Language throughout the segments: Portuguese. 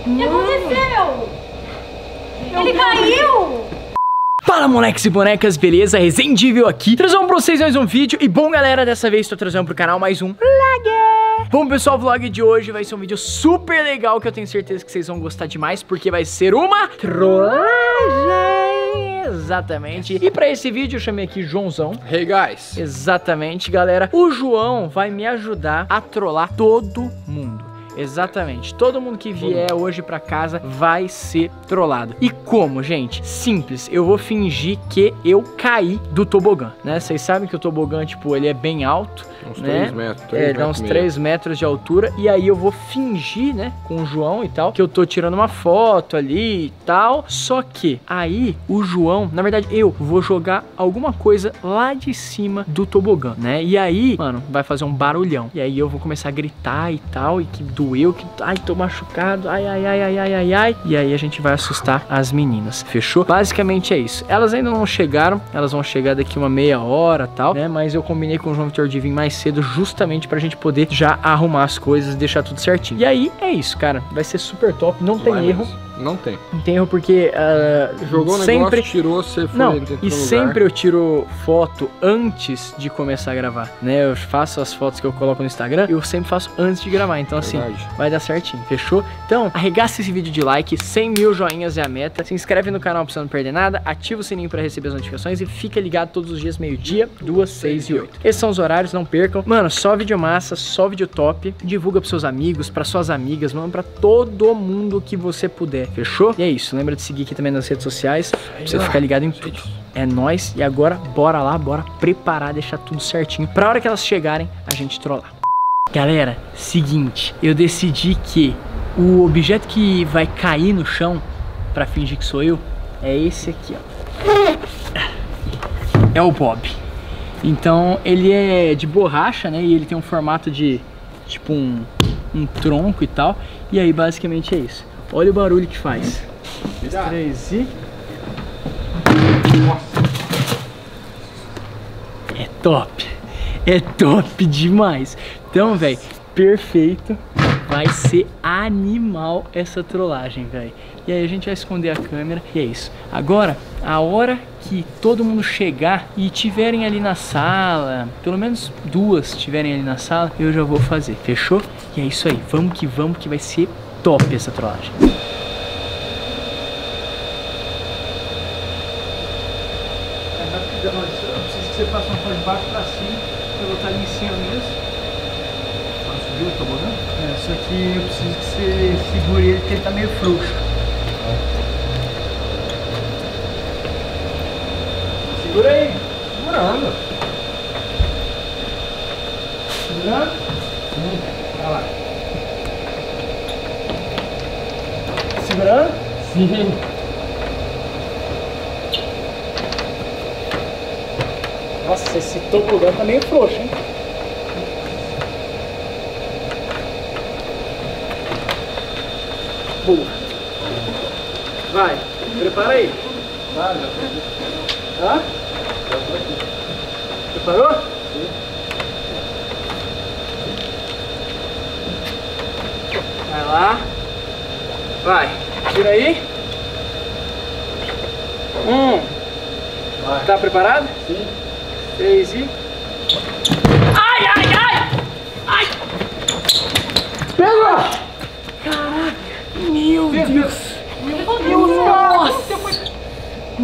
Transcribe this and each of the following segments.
O que aconteceu? Ele caiu! Fala, moleques e bonecas, beleza? Resendível aqui, trazendo pra vocês mais um vídeo. E bom, galera, dessa vez tô trazendo pro canal mais um vlog. Bom, pessoal, o vlog de hoje vai ser um vídeo super legal, que eu tenho certeza que vocês vão gostar demais, porque vai ser uma trollagem. Exatamente. E pra esse vídeo eu chamei aqui Joãozão. Hey, guys. Exatamente, galera. O João vai me ajudar a trollar todo mundo. Exatamente, todo mundo que vier hoje pra casa vai ser trollado. E como, gente? Simples, eu vou fingir que eu caí do tobogã, né? Vocês sabem que o tobogã, tipo, ele é bem alto, uns né? 3 metros. Dá uns 3 metros de altura. E aí eu vou fingir, né, com o João e tal, que eu tô tirando uma foto ali e tal. Só que aí o João, na verdade eu vou jogar alguma coisa lá de cima do tobogã, né? E aí, mano, vai fazer um barulhão. E aí eu vou começar a gritar e tal, e que doeu, que ai, tô machucado, ai. E aí a gente vai assustar as meninas, fechou? Basicamente é isso. Elas ainda não chegaram, elas vão chegar daqui uma meia hora e tal, né? Mas eu combinei com o João Vitor de vir mais cedo, justamente pra gente poder já arrumar as coisas e deixar tudo certinho. E aí é isso, cara, vai ser super top, não tem erro. Não tem. Não tem erro porque jogou o sempre... negócio, tirou, você foi Não, dentro e do sempre eu tiro foto antes de começar a gravar, né? Eu faço as fotos que eu coloco no Instagram, eu sempre faço antes de gravar, então assim, vai dar certinho, fechou? Então, arregaça esse vídeo de like, 100 mil joinhas é a meta, se inscreve no canal pra você não perder nada, ativa o sininho pra receber as notificações e fica ligado todos os dias, meio-dia, 2, 6 e 8. Esses são os horários, não percam. Mano, só vídeo massa, só vídeo top, divulga pros seus amigos, pra suas amigas, mano, pra todo mundo que você puder, fechou? E é isso. Lembra de seguir aqui também nas redes sociais, pra você ficar ligado em tudo. É nóis. E agora, bora lá, bora preparar, deixar tudo certinho pra hora que elas chegarem, a gente trollar. Galera, seguinte, eu decidi que o objeto que vai cair no chão, pra fingir que sou eu, é esse aqui, ó. É o Bob. Então, ele é de borracha, né? E ele tem um formato de, tipo, um tronco e tal. E aí, basicamente, é isso. Olha o barulho que faz. 3 e... Nossa. É top. É top demais. Então, velho, perfeito. Vai ser animal essa trollagem, velho. E aí a gente vai esconder a câmera. E é isso. Agora, a hora que todo mundo chegar e tiverem ali na sala, pelo menos 2 estiverem ali na sala, eu já vou fazer. Fechou? E é isso aí. Vamos, que vai ser top essa trollagem. Eu preciso que você faça uma coisa de baixo pra cima. Eu vou estar ali em cima mesmo. Subiu o tobogã? É, só que eu preciso que você segure ele, porque ele tá meio frouxo. Segura aí. Segurando. Segurando? Olha lá. Segurando? Sim. Nossa, esse tobogã tá meio frouxo, hein? Boa. Vai, prepara aí. Hã? Preparou? Sim. Vai lá. Vai, tira aí. Vai. Tá preparado? Sim. 3 e... Ai! Pega! Caraca! Meu Deus! Nossa! O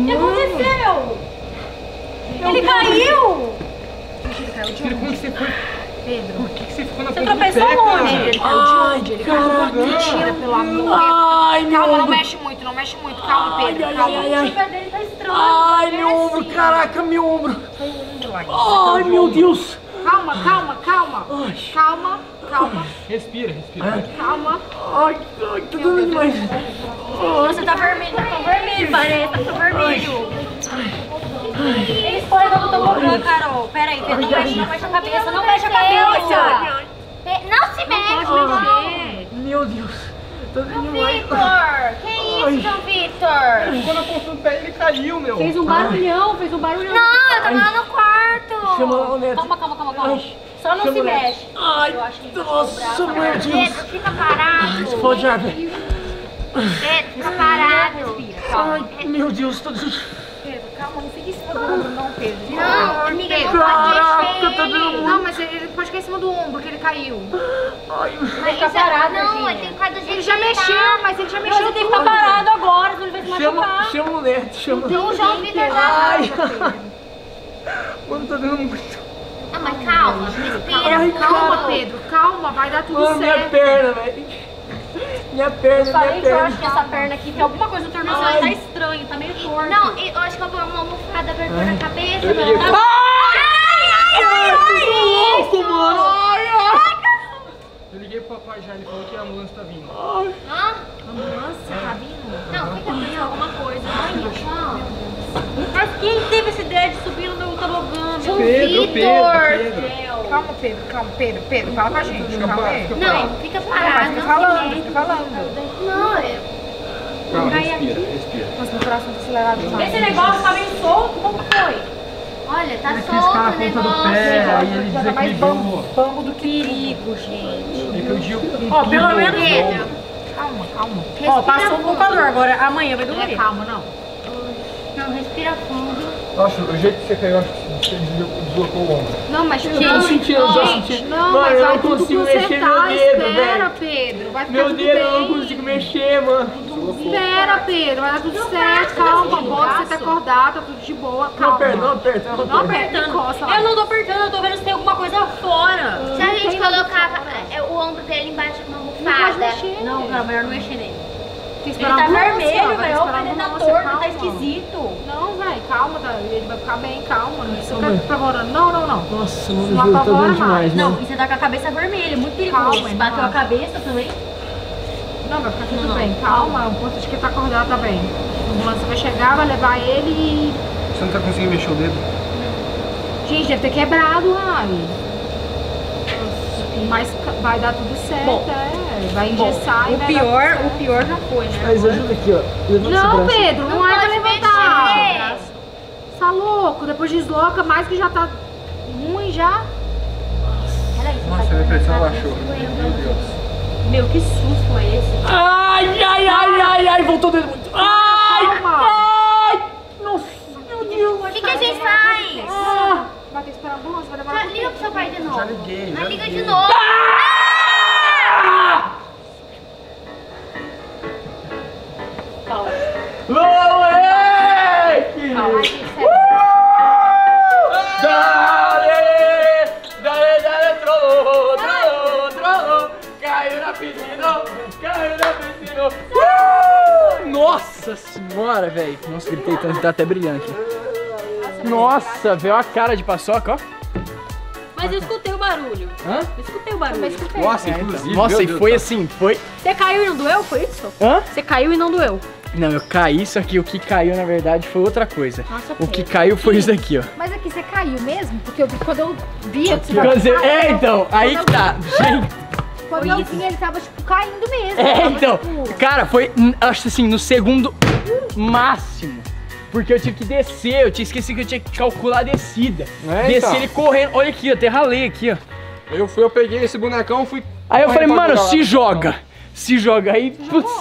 que aconteceu? Ele caiu! Filho, como você foi? Pedro, Por que você ficou na você frente do pé, tropeçou cara? onde? Ele caiu de onde? Ele caiu de onde? Mentira, pelo amor. Calma, não mexe muito, não mexe muito. Calma, Pedro, calma. O pé dele tá estranho. Ai, meu ombro, caraca, meu ombro! Ai, meu Deus! Calma. Respira. Calma. Ai, tá doendo demais! Você tá vermelho, parece, tá vermelho. Ele escorregou do tobogã, Carol. Pera aí, Pedro, não mexe a cabeça, não mexe a cabeça. Não se mexe. Meu Deus! Tá doendo demais! Vitor, que isso, João Vitor? Quando eu postei o pé, ele caiu, meu. Fez um barulhão. Não, eu tô lá no quarto. Chama lá o Neto. Calma. Só não se mexe. Ai, Eu acho que nossa, meu Deus. Pedro, fica parado. Explode a árvore. Pedro, fica parado. Respira, calma. Ai, meu Deus, tô... Pedro, calma, não fica em cima do ombro, não, Pedro. Não, amiga, não pode Caraca, mexer tá dando ele. Não, mas ele pode ficar em cima do ombro, que ele caiu. Ai, Mas Fica isso parado, não, Virgínia. ele tem que ficar do jeito Ele já que mexeu, tá. mas ele já Mas mexeu. você tem que tudo. ficar parado agora, senão ele vai se machucar. chama o Neto, chama. Então o João Vitor já... Ai, Pedro. mano, tá dando muito... Não, mas calma, respira. Ai, Calma, cara. Pedro, calma, vai dar tudo Mano, minha certo. perna, velho. Minha perna, Eu falei minha que eu perna. acho que essa perna aqui tem alguma coisa no tornozelo, Ai. tá estranho, tá meio torto. Não, eu acho que eu vou uma almofada pra pôr na cabeça. Eu liguei pra- pro- Ai, louco, mano. Ai, ai. Eu liguei pro papai já, ele falou que a ambulância tá vindo. Hã? Ambulância, tá vindo? Não, fica pensando alguma coisa. Olha, João. Mas quem teve essa ideia de subir no meu tobogã, meu Pedro, Pedro. Deus? Calma, Pedro, fala com a gente. Fica Calma parado, aí. fica Não, parado. fica Não, parado. mas fica não falando, fica- fica falando. Não, eu... Calma, respira, respira. Nossa, meu coração tá acelerado. demais. Esse negócio tá meio solto, como foi? Olha, tá Ele quis solto ficar na o ponta do negócio. pé, aí ele Já dá mais desequilibrou. bambo do que Perigo, gente. Ele pediu Ó, pelo menos Pedro, Calma. Ó, passou um pouquinho agora, amanhã vai Não é doer. calma, não. não, respira fundo. Nossa, o jeito que você caiu, acho que você deslocou o ombro. Não, mas Eu tô sentindo, eu tô gente, sentindo. não, Mano, mas eu vai não tudo consigo consertar, mexer meu dedo, espera, velho. Pedro, vai ficar Meu tudo dedo, eu não bem. consigo mexer, mano. Espera, Pedro, vai dar tudo certo, calma, bota você tá acordado, tá tudo de boa, Não calma. aperta, não aperta, não Não aperta. apertando, eu não tô apertando, eu tô vendo se tem alguma coisa fora. Se a gente colocava o ombro dele embaixo de uma Não pode almofada. mexer. Não, cara, melhor não mexer nele. Tem que Ele esperar tá a ambulância, vermelho, vai velho, esperar olha a ele tá ambulância, torto, tá calma. esquisito. Não, velho, calma, tá? Ele vai ficar bem, calma. Não precisa ficar apavorando. Não. Nossa, mano, Não juro, tá apavora doendo demais, Não, mano. e você tá com a cabeça vermelha, muito perigoso. Calma, Se bateu a irmã. cabeça também. Não, vai ficar tudo Não. bem. Calma, o importante é que ele tá acordado, tá bem. A ambulância vai chegar, vai levar ele e... Você não tá conseguindo mexer o dedo? Gente, deve ter quebrado, Rai. Mas vai dar tudo certo, Bom, vai engessar e O vai pior já foi, né? Mas ajuda aqui, ó. Levanta esse Não, braço. Pedro, não, Não é pra pode levantar. mexer. Tá louco, depois desloca mais que já tá ruim já. Nossa, a minha pressão baixou. Meu Deus. Meu, que susto é esse? Ai, voltou o dedo muito. Ai, Calma. ai. Nossa, meu Deus. O que a gente faz? Ah, vai ter que esperar a ambulância, vai Já demorar. liga pro seu pai de novo. Já liguei, já Não, liga liguei. de novo. Moleque! Dale, trollou, caiu na piscina, Nossa senhora, velho. Nossa, gritei tanto, tá até brilhando aqui. Nossa, veio a cara de paçoca, ó. Mas eu escutei o barulho. Hã? Eu escutei o barulho. Nossa, Então. inclusive. Nossa, meu e Deus foi do assim, foi... Você caiu e não doeu? Foi isso? Hã? Você caiu e não doeu. Não, eu caí, só que o que caiu, na verdade, foi outra coisa. Nossa, O que caiu foi isso daqui, ó. Mas aqui, você caiu mesmo? Porque quando eu vi, Quer dizer, então, aí que tá. Gente, quando eu vi, ele tava, tipo, caindo mesmo. então, cara, foi, acho assim, no segundo máximo. Porque eu tive que descer, eu tinha esquecido que eu tinha que calcular a descida. É, Desci então. ele correndo, olha aqui, eu até ralei aqui, ó. Eu peguei esse bonecão, fui. Aí eu falei, correndo pra mano, jogar se lá. joga. Se joga, aí, putz,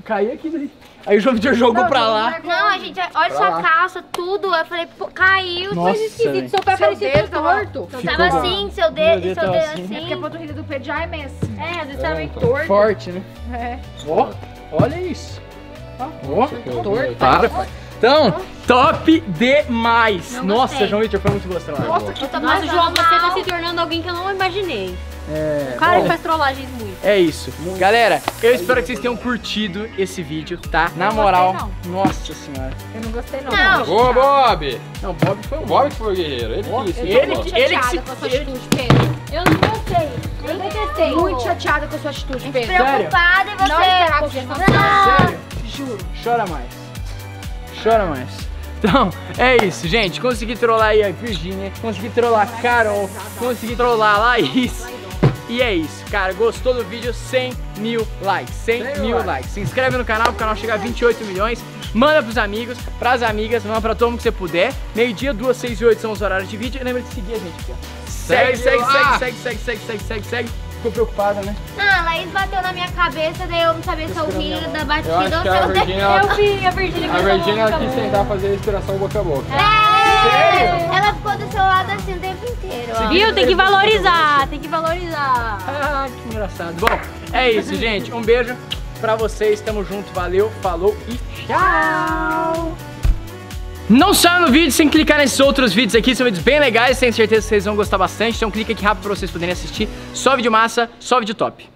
caí aqui daí. Aí o João Vitor jogou pra lá. Não, a gente, olha sua calça, tudo. Eu falei, pô, caiu. Nossa, Foi esquisito. velho. Seu pé Seu parecia dedo todo tava- torto. Ficou Tava bom. assim, seu Meu dedo, dedo seu tava dedo assim. assim. Porque a panturrilha do Pedro já é mesmo. É, às vezes tá meio então. torto. Forte, né? É. Ó, olha isso. Ó, Torto. para. Então, top demais. Não Nossa, gostei. João Vitor, foi muito gostoso. Nossa, que Eu tô Nossa, passando João, você tá mal. se tornando alguém que eu não imaginei. É, O cara bom. que faz trollagens muito. É isso. Galera, eu espero que vocês tenham curtido esse vídeo, tá? Na moral, nossa senhora. eu não gostei não. Não. Ô, Bob! Não, Bob foi um O Bob que foi o guerreiro. Ele Ó, que isso. ele Muito que- ele que chateada se- com a sua ele- atitude, Pedro. Eu não gostei. Eu detestei. Muito chateada com a sua atitude, Pedro. Preocupada e você. Não esperava que você fosse. Sério? Juro. Chora mais. Chora mais. Então, é isso, gente. Consegui trollar aí a Virgínia, consegui trollar a Carol, consegui trollar a Laís. E é isso, cara. Gostou do vídeo? 100 mil likes. 100 mil likes. Se inscreve no canal, pro canal chegar a 28 milhões. Manda pros amigos, pras amigas, manda pra todo mundo que você puder. Meio-dia, 2, 6 e 8 são os horários de vídeo. E lembra de seguir a gente aqui, ó. Segue. ficou preocupada, né? Não, a Laís bateu na minha cabeça, daí eu não sabia se eu ria da batida ou se acho que a eu Virgínia, Eu vi a Virgínia. a Virgínia quis tentar fazer a respiração boca a boca. É, ela ficou do seu lado assim o tempo inteiro, ó. Viu? Tem que valorizar, tem que valorizar. Ah, que engraçado. Bom, é isso, gente. Um beijo pra vocês. Tamo junto. Valeu, falou e tchau. Não saia no vídeo sem clicar nesses outros vídeos aqui. São vídeos bem legais. Tenho certeza que vocês vão gostar bastante. Então clica aqui rápido pra vocês poderem assistir. Só vídeo massa, só vídeo top.